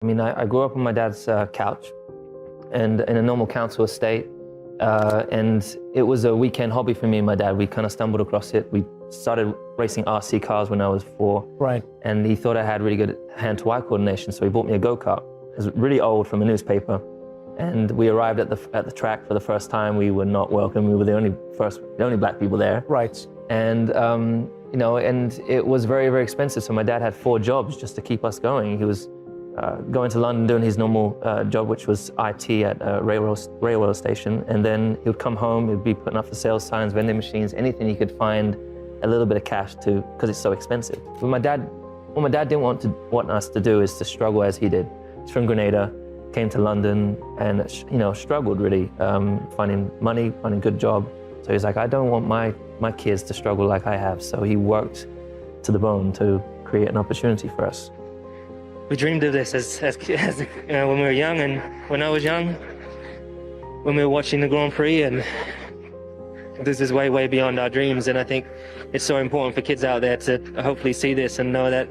mean, I grew up on my dad's couch and in a normal council estate. And it was a weekend hobby for me and my dad. We kind of stumbled across it. We started racing RC cars when I was 4. Right. And he thought I had really good hand-to-eye coordination, so he bought me a go-kart. It was really old from a newspaper. And we arrived at the track for the first time. We were not welcome. We were the only black people there. Right. And you know, and it was very, very expensive. So my dad had 4 jobs just to keep us going. He was going to London doing his normal job, which was IT at a railway station. And then he would come home, he'd be putting up for sale signs, vending machines, anything he could find a little bit of cash to, because it's so expensive. But what my dad didn't want us to do is to struggle as he did. He's from Grenada, came to London and, you know, struggled really, finding money, finding a good job. So he's like, I don't want my kids to struggle like I have. So he worked to the bone to create an opportunity for us. We dreamed of this as when we were young, and when I was young, when we were watching the Grand Prix, and this is way, way beyond our dreams. And I think it's so important for kids out there to hopefully see this and know that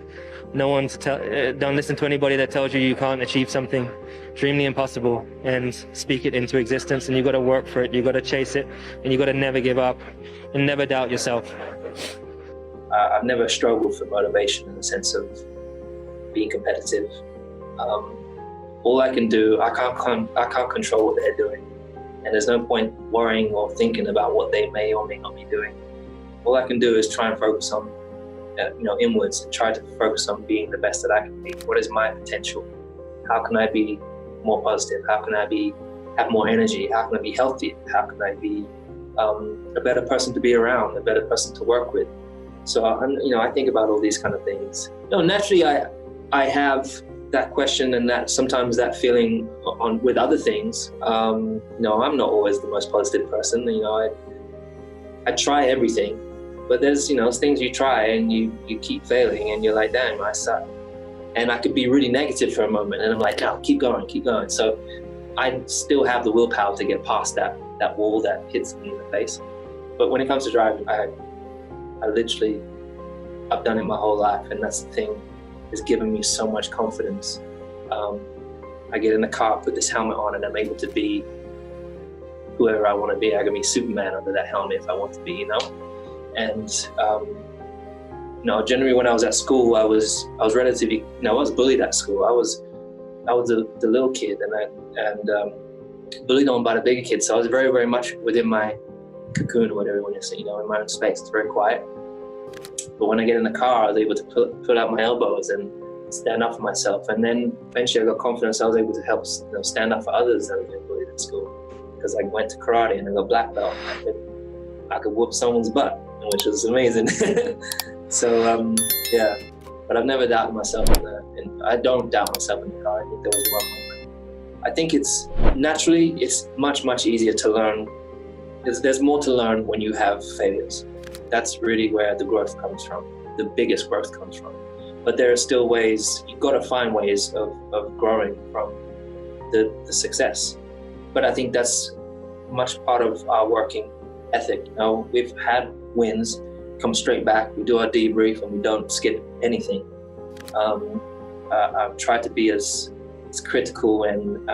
don't listen to anybody that tells you you can't achieve something. Dream the impossible and speak it into existence, and you got to work for it, you got to chase it, and you got to never give up and never doubt yourself. I've never struggled for motivation in the sense of being competitive. All I can do, I can't control what they're doing, and there's no point worrying or thinking about what they may or may not be doing. All I can do is try and focus on, inwards, and try to focus on being the best that I can be. What is my potential? How can I be more positive? How can I have more energy? How can I be healthy? How can I be a better person to be around, a better person to work with? So, I think about all these kind of things. Naturally, I have that question and that sometimes that feeling with other things. I'm not always the most positive person. I try everything, but there's things you try and you keep failing and you're like, damn, I suck. And I could be really negative for a moment and I'm like, no, keep going. So I still have the willpower to get past that wall that hits me in the face. But when it comes to driving, I've done it my whole life, and that's the thing. It's given me so much confidence. I get in the car, put this helmet on, and I'm able to be whoever I want to be. I can be Superman under that helmet if I want to be, And generally when I was at school, I was relatively, I was bullied at school. I was the little kid, and bullied on by the bigger kids. So I was very, very much within my cocoon, or whatever you want to say, in my own space. It's very quiet. But when I get in the car, I was able to put out my elbows and stand up for myself. And then eventually I got confidence. I was able to help stand up for others that were getting bullied at school, because I went to karate and I got black belt. I could whoop someone's butt, which was amazing. So yeah, but I've never doubted myself and I don't doubt myself in the car. I think there was one moment. I think it's much, much easier to learn. There's more to learn when you have failures. That's really where the growth comes from. The biggest growth comes from. But there are still ways, you've got to find ways of growing from the success. But I think that's much part of our working ethic. We've had wins, come straight back, we do our debrief and we don't skip anything. I've tried to be as critical and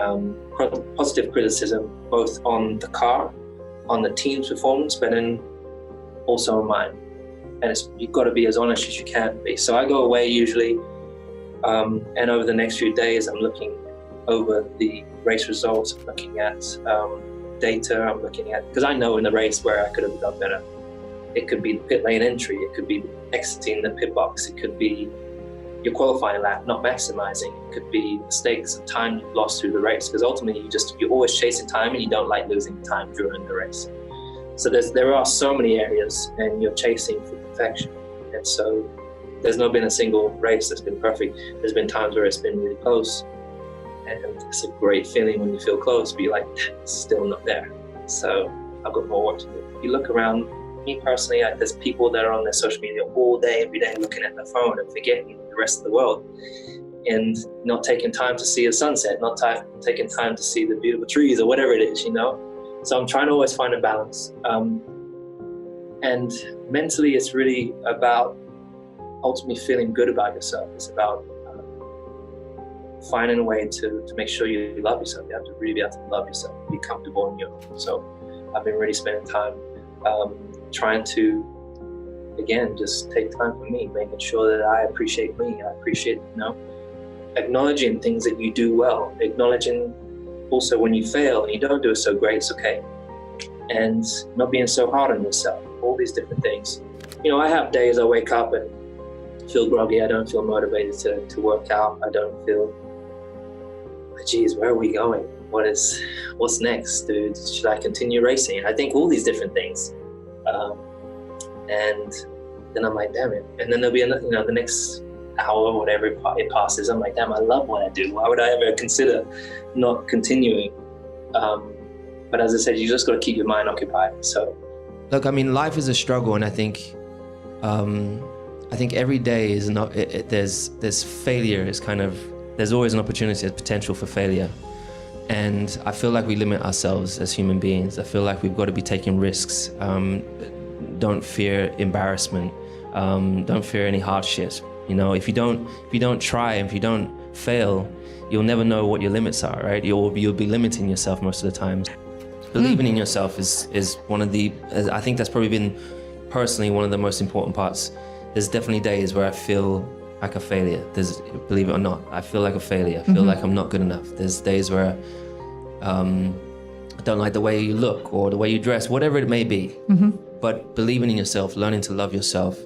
positive criticism, both on the car, on the team's performance, but then also on mine. And you've got to be as honest as you can be. So I go away usually, and over the next few days, I'm looking over the race results, I'm looking at data, I'm looking at, because I know in the race where I could have done better. It could be the pit lane entry, it could be exiting the pit box, it could be your qualifying lap not maximizing, it could be mistakes of time you've lost through the race, because ultimately you're always chasing time and you don't like losing time during the race. So there are so many areas and you're chasing for perfection. And so there's not been a single race that's been perfect. There's been times where it's been really close, and it's a great feeling when you feel close, but you're like, it's still not there. So I've got more work to do. If you look around, me personally, there's people that are on their social media all day, every day, looking at their phone and forgetting the rest of the world, and not taking time to see a sunset, not taking time to see the beautiful trees or whatever it is, So I'm trying to always find a balance. And mentally, it's really about ultimately feeling good about yourself. It's about finding a way to make sure you love yourself. You have to really be able to love yourself, be comfortable in your own. So I've been really spending time trying to, again, just take time for me, making sure that I appreciate me. I appreciate, acknowledging things that you do well, acknowledging also when you fail and you don't do it so great, it's okay. And not being so hard on yourself, all these different things. I have days I wake up and feel groggy, I don't feel motivated to work out, I don't feel, geez, where are we going? What's next, dude? Should I continue racing? I think all these different things. And then I'm like, damn it. And then there'll be the next hour or whatever it passes, I'm like, damn, I love what I do. Why would I ever consider not continuing? But as I said, you just got to keep your mind occupied. So, look, I mean, life is a struggle, and I think every day is not. There's failure. Is kind of, there's always an opportunity, there's potential for failure, and I feel like we limit ourselves as human beings. I feel like we've got to be taking risks. Don't fear embarrassment. Don't fear any hardships. If you don't try, if you don't fail, you'll never know what your limits are, right? You'll be limiting yourself most of the time. Believing in yourself is one of the, I think that's probably been personally one of the most important parts. There's definitely days where I feel like a failure. Believe it or not, I feel like a failure. I feel like I'm not good enough. There's days where I don't like the way you look or the way you dress, whatever it may be. But believing in yourself, learning to love yourself,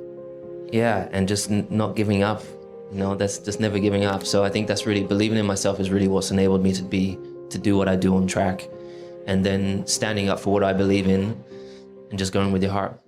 and just not giving up. That's just never giving up. So I think that's really, believing in myself is really what's enabled me to do what I do on track, and then standing up for what I believe in and just going with your heart.